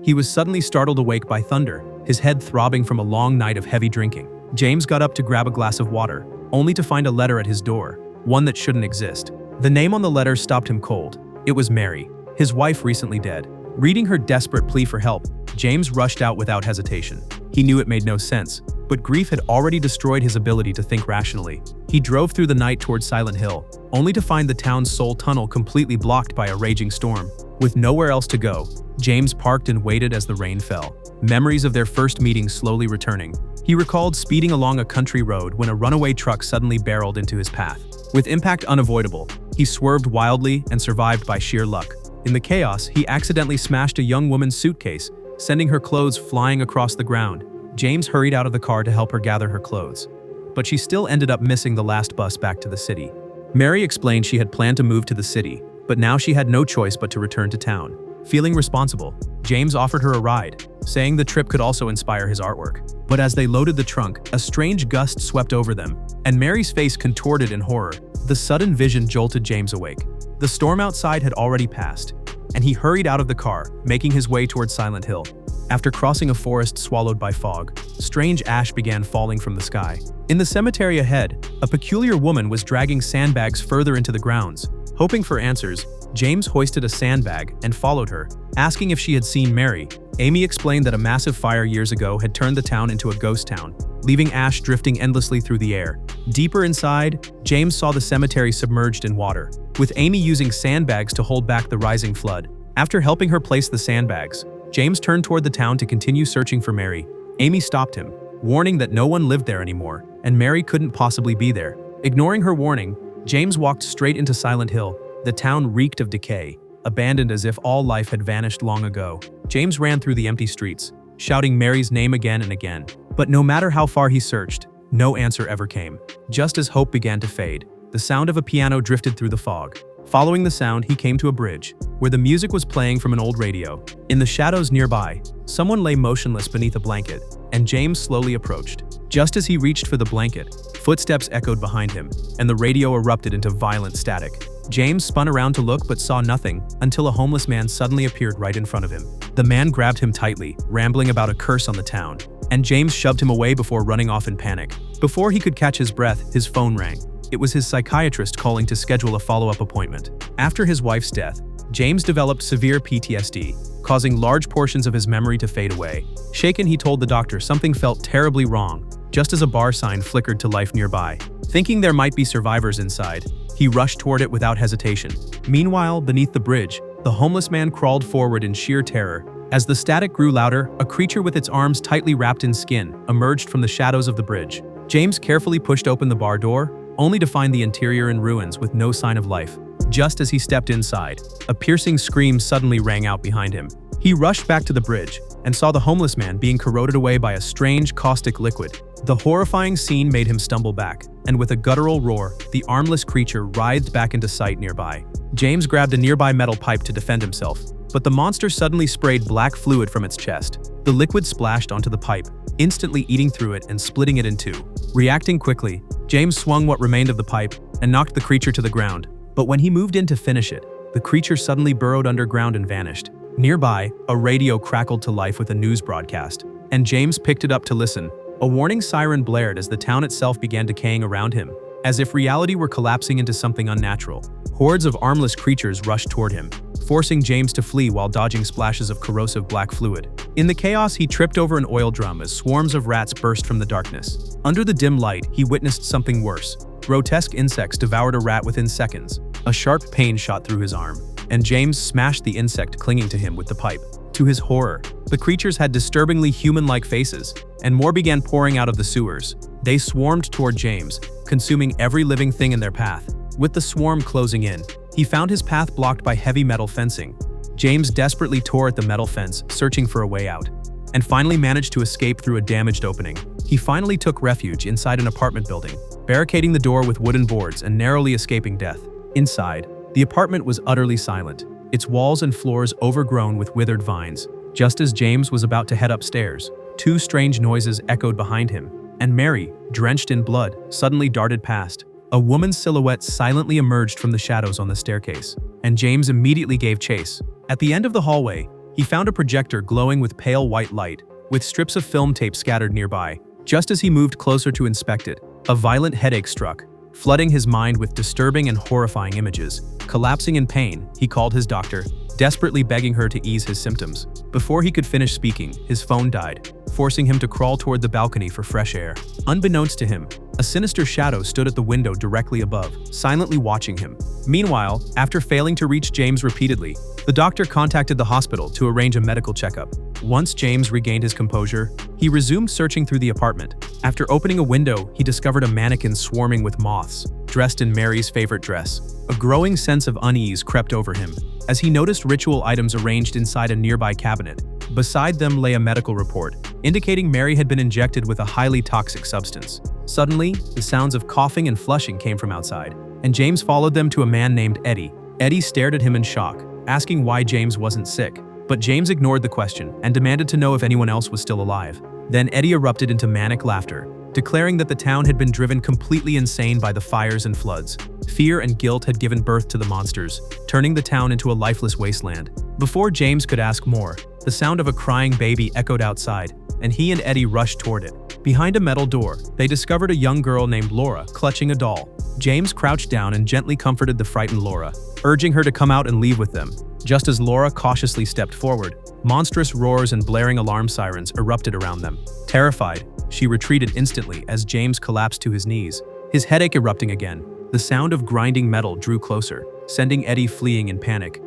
He was suddenly startled awake by thunder, his head throbbing from a long night of heavy drinking. James got up to grab a glass of water, only to find a letter at his door, one that shouldn't exist. The name on the letter stopped him cold. It was Mary, his wife recently dead. Reading her desperate plea for help, James rushed out without hesitation. He knew it made no sense, but grief had already destroyed his ability to think rationally. He drove through the night towards Silent Hill, only to find the town's sole tunnel completely blocked by a raging storm. With nowhere else to go, James parked and waited as the rain fell, memories of their first meeting slowly returning. He recalled speeding along a country road when a runaway truck suddenly barreled into his path. With impact unavoidable, he swerved wildly and survived by sheer luck. In the chaos, he accidentally smashed a young woman's suitcase, sending her clothes flying across the ground. James hurried out of the car to help her gather her clothes, but she still ended up missing the last bus back to the city. Mary explained she had planned to move to the city, but now she had no choice but to return to town. Feeling responsible, James offered her a ride, saying the trip could also inspire his artwork. But as they loaded the trunk, a strange gust swept over them, and Mary's face contorted in horror. The sudden vision jolted James awake. The storm outside had already passed, and he hurried out of the car, making his way towards Silent Hill. After crossing a forest swallowed by fog, strange ash began falling from the sky. In the cemetery ahead, a peculiar woman was dragging sandbags further into the grounds. Hoping for answers, James hoisted a sandbag and followed her, asking if she had seen Mary. Amy explained that a massive fire years ago had turned the town into a ghost town, leaving ash drifting endlessly through the air. Deeper inside, James saw the cemetery submerged in water, with Amy using sandbags to hold back the rising flood. After helping her place the sandbags, James turned toward the town to continue searching for Mary. Amy stopped him, warning that no one lived there anymore, and Mary couldn't possibly be there. Ignoring her warning, James walked straight into Silent Hill. The town reeked of decay, abandoned as if all life had vanished long ago. James ran through the empty streets, shouting Mary's name again and again. But no matter how far he searched, no answer ever came. Just as hope began to fade, the sound of a piano drifted through the fog. Following the sound, he came to a bridge, where the music was playing from an old radio. In the shadows nearby, someone lay motionless beneath a blanket, and James slowly approached. Just as he reached for the blanket, footsteps echoed behind him, and the radio erupted into violent static. James spun around to look but saw nothing until a homeless man suddenly appeared right in front of him. The man grabbed him tightly, rambling about a curse on the town, and James shoved him away before running off in panic. Before he could catch his breath, his phone rang. It was his psychiatrist calling to schedule a follow-up appointment. After his wife's death, James developed severe PTSD, causing large portions of his memory to fade away. Shaken, he told the doctor something felt terribly wrong, just as a bar sign flickered to life nearby. Thinking there might be survivors inside, he rushed toward it without hesitation. Meanwhile, beneath the bridge, the homeless man crawled forward in sheer terror. As the static grew louder, a creature with its arms tightly wrapped in skin emerged from the shadows of the bridge. James carefully pushed open the bar door, only to find the interior in ruins with no sign of life. Just as he stepped inside, a piercing scream suddenly rang out behind him. He rushed back to the bridge and saw the homeless man being corroded away by a strange, caustic liquid. The horrifying scene made him stumble back, and with a guttural roar, the armless creature writhed back into sight nearby. James grabbed a nearby metal pipe to defend himself, but the monster suddenly sprayed black fluid from its chest. The liquid splashed onto the pipe, instantly eating through it and splitting it in two. Reacting quickly, James swung what remained of the pipe and knocked the creature to the ground. But when he moved in to finish it, the creature suddenly burrowed underground and vanished. Nearby, a radio crackled to life with a news broadcast, and James picked it up to listen. A warning siren blared as the town itself began decaying around him, as if reality were collapsing into something unnatural. Hordes of armless creatures rushed toward him, forcing James to flee while dodging splashes of corrosive black fluid. In the chaos, he tripped over an oil drum as swarms of rats burst from the darkness. Under the dim light, he witnessed something worse. Grotesque insects devoured a rat within seconds. A sharp pain shot through his arm, and James smashed the insect clinging to him with the pipe. To his horror, the creatures had disturbingly human-like faces, and more began pouring out of the sewers. They swarmed toward James, consuming every living thing in their path. With the swarm closing in, he found his path blocked by heavy metal fencing. James desperately tore at the metal fence, searching for a way out, and finally managed to escape through a damaged opening. He finally took refuge inside an apartment building, barricading the door with wooden boards and narrowly escaping death. Inside, the apartment was utterly silent, its walls and floors overgrown with withered vines. Just as James was about to head upstairs, two strange noises echoed behind him, and Mary, drenched in blood, suddenly darted past. A woman's silhouette silently emerged from the shadows on the staircase, and James immediately gave chase. At the end of the hallway, He found a projector glowing with pale white light, with strips of film tape scattered nearby. Just as he moved closer to inspect it, a violent headache struck, flooding his mind with disturbing and horrifying images. Collapsing in pain, he called his doctor, desperately begging her to ease his symptoms. Before he could finish speaking, his phone died, forcing him to crawl toward the balcony for fresh air. Unbeknownst to him, a sinister shadow stood at the window directly above, silently watching him. Meanwhile, after failing to reach James repeatedly, the doctor contacted the hospital to arrange a medical checkup. Once James regained his composure, he resumed searching through the apartment. After opening a window, he discovered a mannequin swarming with moths, dressed in Mary's favorite dress. A growing sense of unease crept over him as he noticed ritual items arranged inside a nearby cabinet. Beside them lay a medical report, indicating Mary had been injected with a highly toxic substance. Suddenly, the sounds of coughing and flushing came from outside, and James followed them to a man named Eddie. Eddie stared at him in shock, asking why James wasn't sick. But James ignored the question and demanded to know if anyone else was still alive. Then Eddie erupted into manic laughter, declaring that the town had been driven completely insane by the fires and floods. Fear and guilt had given birth to the monsters, turning the town into a lifeless wasteland. Before James could ask more, the sound of a crying baby echoed outside, and he and Eddie rushed toward it. Behind a metal door, they discovered a young girl named Laura clutching a doll. James crouched down and gently comforted the frightened Laura, urging her to come out and leave with them. Just as Laura cautiously stepped forward, monstrous roars and blaring alarm sirens erupted around them. Terrified, she retreated instantly as James collapsed to his knees, his headache erupting again. The sound of grinding metal drew closer, sending Eddie fleeing in panic.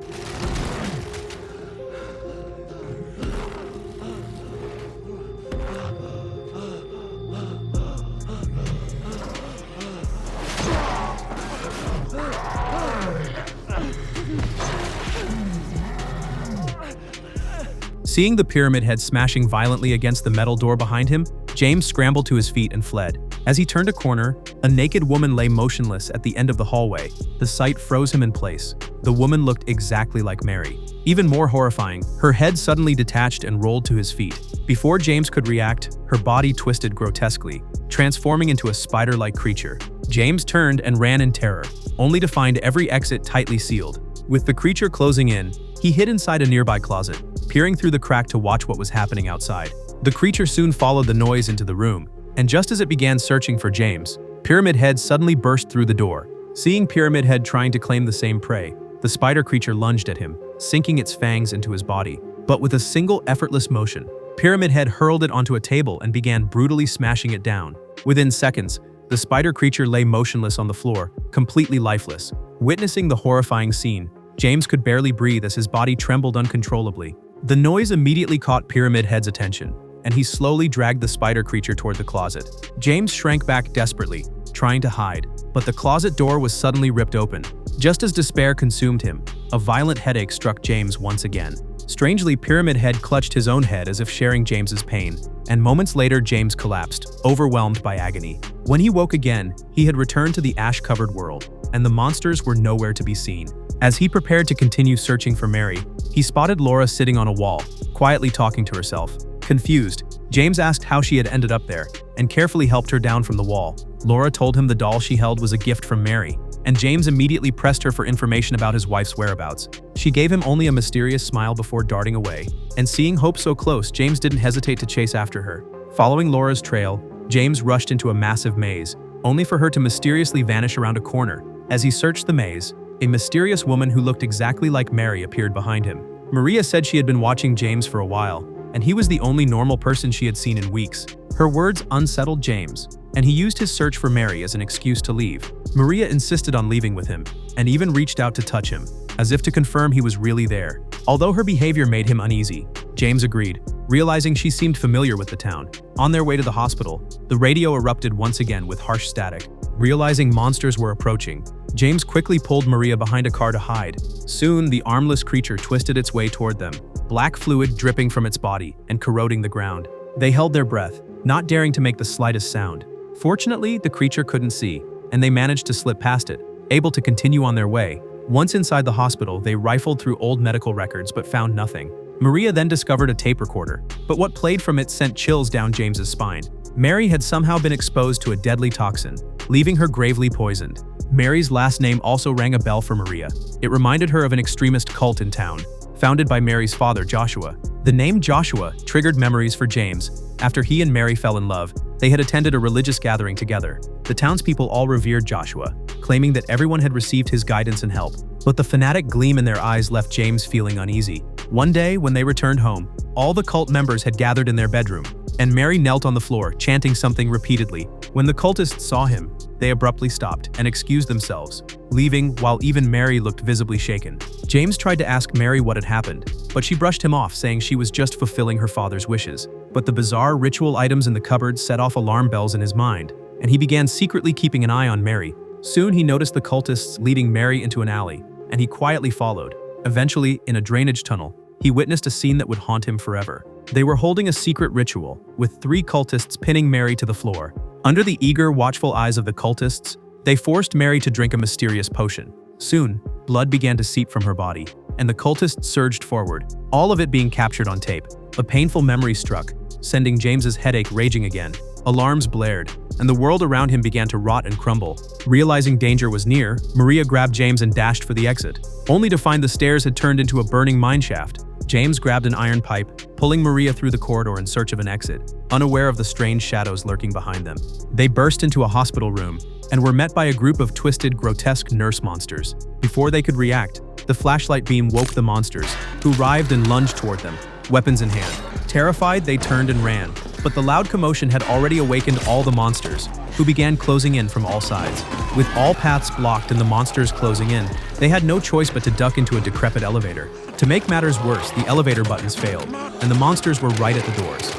Seeing the pyramid head smashing violently against the metal door behind him, James scrambled to his feet and fled. As he turned a corner, a naked woman lay motionless at the end of the hallway. The sight froze him in place. The woman looked exactly like Mary. Even more horrifying, her head suddenly detached and rolled to his feet. Before James could react, her body twisted grotesquely, transforming into a spider-like creature. James turned and ran in terror, only to find every exit tightly sealed. With the creature closing in, he hid inside a nearby closet, peering through the crack to watch what was happening outside. The creature soon followed the noise into the room, and just as it began searching for James, Pyramid Head suddenly burst through the door. Seeing Pyramid Head trying to claim the same prey, the spider creature lunged at him, sinking its fangs into his body. But with a single effortless motion, Pyramid Head hurled it onto a table and began brutally smashing it down. Within seconds, the spider creature lay motionless on the floor, completely lifeless. Witnessing the horrifying scene, James could barely breathe as his body trembled uncontrollably. The noise immediately caught Pyramid Head's attention, and he slowly dragged the spider creature toward the closet. James shrank back desperately, trying to hide, but the closet door was suddenly ripped open. Just as despair consumed him, a violent headache struck James once again. Strangely, Pyramid Head clutched his own head as if sharing James's pain, and moments later James collapsed, overwhelmed by agony. When he woke again, he had returned to the ash-covered world, and the monsters were nowhere to be seen. As he prepared to continue searching for Mary, he spotted Laura sitting on a wall, quietly talking to herself. Confused, James asked how she had ended up there, and carefully helped her down from the wall. Laura told him the doll she held was a gift from Mary, and James immediately pressed her for information about his wife's whereabouts. She gave him only a mysterious smile before darting away, and seeing Hope so close, James didn't hesitate to chase after her. Following Laura's trail, James rushed into a massive maze, only for her to mysteriously vanish around a corner. As he searched the maze, a mysterious woman who looked exactly like Mary appeared behind him. Maria said she had been watching James for a while, and he was the only normal person she had seen in weeks. Her words unsettled James, and he used his search for Mary as an excuse to leave. Maria insisted on leaving with him, and even reached out to touch him, as if to confirm he was really there. Although her behavior made him uneasy, James agreed, realizing she seemed familiar with the town. On their way to the hospital, the radio erupted once again with harsh static. Realizing monsters were approaching, James quickly pulled Maria behind a car to hide. Soon, the armless creature twisted its way toward them, black fluid dripping from its body and corroding the ground. They held their breath, not daring to make the slightest sound. Fortunately, the creature couldn't see, and they managed to slip past it, able to continue on their way. Once inside the hospital, they rifled through old medical records but found nothing. Maria then discovered a tape recorder, but what played from it sent chills down James's spine. Mary had somehow been exposed to a deadly toxin, leaving her gravely poisoned. Mary's last name also rang a bell for Maria. It reminded her of an extremist cult in town. founded by Mary's father, Joshua. The name Joshua triggered memories for James. After he and Mary fell in love, they had attended a religious gathering together. The townspeople all revered Joshua, claiming that everyone had received his guidance and help. But the fanatic gleam in their eyes left James feeling uneasy. One day, when they returned home, all the cult members had gathered in their bedroom, and Mary knelt on the floor, chanting something repeatedly. When the cultists saw him, they abruptly stopped and excused themselves, leaving while even Mary looked visibly shaken. James tried to ask Mary what had happened, but she brushed him off, saying she was just fulfilling her father's wishes. But the bizarre ritual items in the cupboard set off alarm bells in his mind, and he began secretly keeping an eye on Mary. Soon he noticed the cultists leading Mary into an alley, and he quietly followed. Eventually, in a drainage tunnel, he witnessed a scene that would haunt him forever. They were holding a secret ritual, with 3 cultists pinning Mary to the floor. Under the eager, watchful eyes of the cultists, they forced Mary to drink a mysterious potion. Soon, blood began to seep from her body, and the cultists surged forward, all of it being captured on tape. A painful memory struck, sending James's headache raging again. Alarms blared, and the world around him began to rot and crumble. Realizing danger was near, Maria grabbed James and dashed for the exit, only to find the stairs had turned into a burning mineshaft. James grabbed an iron pipe, pulling Maria through the corridor in search of an exit, unaware of the strange shadows lurking behind them. They burst into a hospital room and were met by a group of twisted, grotesque nurse monsters. Before they could react, the flashlight beam woke the monsters, who writhed and lunged toward them, weapons in hand. Terrified, they turned and ran, but the loud commotion had already awakened all the monsters, who began closing in from all sides. With all paths blocked and the monsters closing in, they had no choice but to duck into a decrepit elevator. To make matters worse, the elevator buttons failed, and the monsters were right at the doors.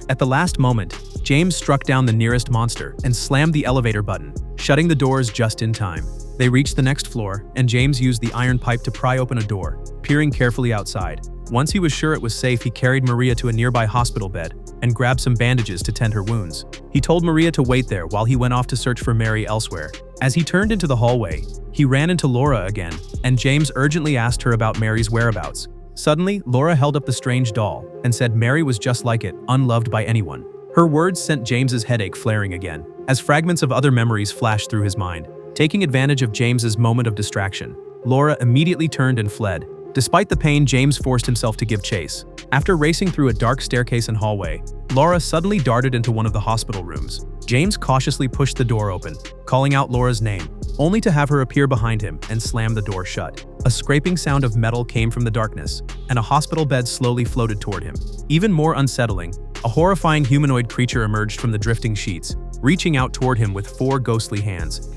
At the last moment, James struck down the nearest monster and slammed the elevator button, shutting the doors just in time. They reached the next floor, and James used the iron pipe to pry open a door, peering carefully outside. Once he was sure it was safe, he carried Maria to a nearby hospital bed and grabbed some bandages to tend her wounds. He told Maria to wait there while he went off to search for Mary elsewhere. As he turned into the hallway, he ran into Laura again, and James urgently asked her about Mary's whereabouts. Suddenly, Laura held up the strange doll and said Mary was just like it, unloved by anyone. Her words sent James's headache flaring again, as fragments of other memories flashed through his mind. Taking advantage of James's moment of distraction, Laura immediately turned and fled. Despite the pain, James forced himself to give chase. After racing through a dark staircase and hallway, Laura suddenly darted into one of the hospital rooms. James cautiously pushed the door open, calling out Laura's name, only to have her appear behind him and slam the door shut. A scraping sound of metal came from the darkness, and a hospital bed slowly floated toward him. Even more unsettling, a horrifying humanoid creature emerged from the drifting sheets, reaching out toward him with 4 ghostly hands.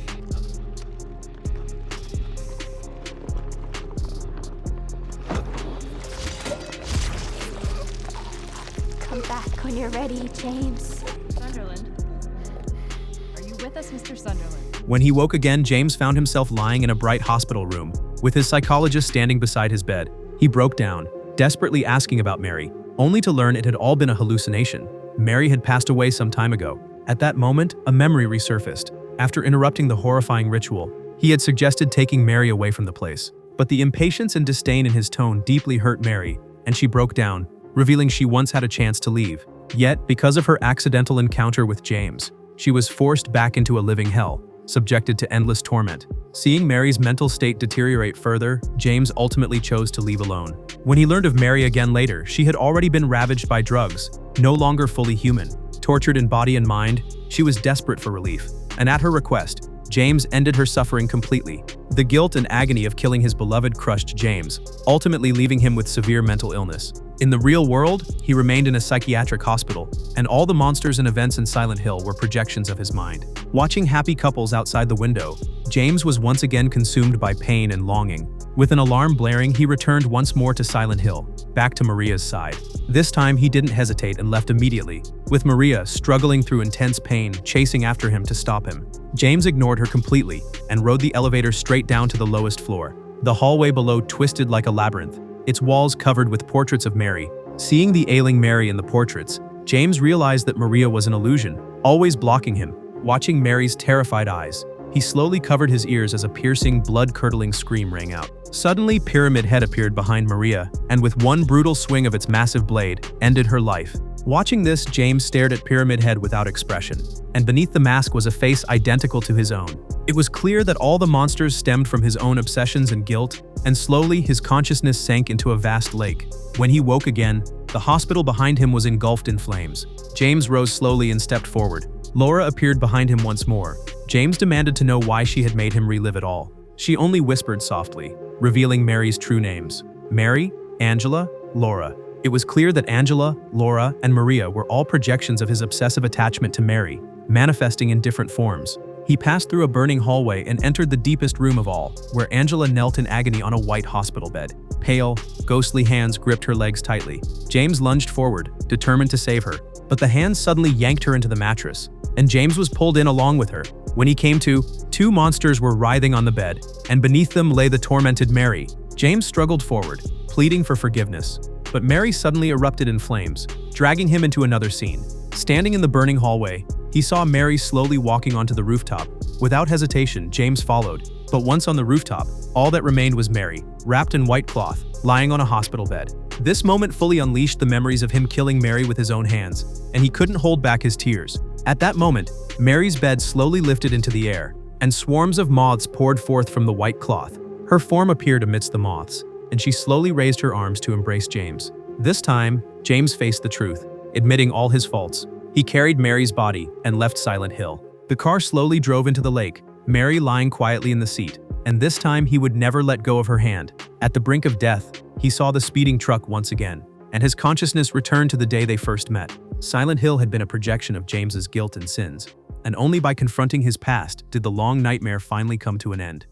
Come back when you're ready, James. Sunderland? Are you with us, Mr. Sunderland? When he woke again, James found himself lying in a bright hospital room, with his psychologist standing beside his bed. He broke down, desperately asking about Mary, only to learn it had all been a hallucination. Mary had passed away some time ago. At that moment, a memory resurfaced. After interrupting the horrifying ritual, he had suggested taking Mary away from the place. But the impatience and disdain in his tone deeply hurt Mary, and she broke down, revealing she once had a chance to leave. Yet, because of her accidental encounter with James, she was forced back into a living hell, subjected to endless torment. Seeing Mary's mental state deteriorate further, James ultimately chose to leave alone. When he learned of Mary again later, she had already been ravaged by drugs, no longer fully human. Tortured in body and mind, she was desperate for relief, and at her request, James ended her suffering completely. The guilt and agony of killing his beloved crushed James, ultimately leaving him with severe mental illness. In the real world, he remained in a psychiatric hospital, and all the monsters and events in Silent Hill were projections of his mind. Watching happy couples outside the window, James was once again consumed by pain and longing. With an alarm blaring, he returned once more to Silent Hill, back to Maria's side. This time, he didn't hesitate and left immediately, with Maria struggling through intense pain, chasing after him to stop him. James ignored her completely and rode the elevator straight down to the lowest floor. The hallway below twisted like a labyrinth, its walls covered with portraits of Mary. Seeing the ailing Mary in the portraits, James realized that Maria was an illusion, always blocking him. Watching Mary's terrified eyes, He slowly covered his ears as a piercing, blood-curdling scream rang out. Suddenly, Pyramid Head appeared behind Maria, and with one brutal swing of its massive blade, ended her life. Watching this, James stared at Pyramid Head without expression, and beneath the mask was a face identical to his own. It was clear that all the monsters stemmed from his own obsessions and guilt, and slowly his consciousness sank into a vast lake. When he woke again, the hospital behind him was engulfed in flames. James rose slowly and stepped forward. Laura appeared behind him once more. James demanded to know why she had made him relive it all. She only whispered softly, revealing Mary's true names: Mary, Angela, Laura. It was clear that Angela, Laura, and Maria were all projections of his obsessive attachment to Mary, manifesting in different forms. He passed through a burning hallway and entered the deepest room of all, where Angela knelt in agony on a white hospital bed. Pale, ghostly hands gripped her legs tightly. James lunged forward, determined to save her, but the hands suddenly yanked her into the mattress, and James was pulled in along with her. When he came to, two monsters were writhing on the bed, and beneath them lay the tormented Mary. James struggled forward, pleading for forgiveness, but Mary suddenly erupted in flames, dragging him into another scene. Standing in the burning hallway, he saw Mary slowly walking onto the rooftop. Without hesitation, James followed, but once on the rooftop, all that remained was Mary, wrapped in white cloth, lying on a hospital bed. This moment fully unleashed the memories of him killing Mary with his own hands, and he couldn't hold back his tears. At that moment, Mary's bed slowly lifted into the air, and swarms of moths poured forth from the white cloth. Her form appeared amidst the moths, and she slowly raised her arms to embrace James. This time, James faced the truth, admitting all his faults. He carried Mary's body and left Silent Hill. The car slowly drove into the lake, Mary lying quietly in the seat, and this time he would never let go of her hand. At the brink of death, he saw the speeding truck once again, and his consciousness returned to the day they first met. Silent Hill had been a projection of James's guilt and sins, and only by confronting his past did the long nightmare finally come to an end.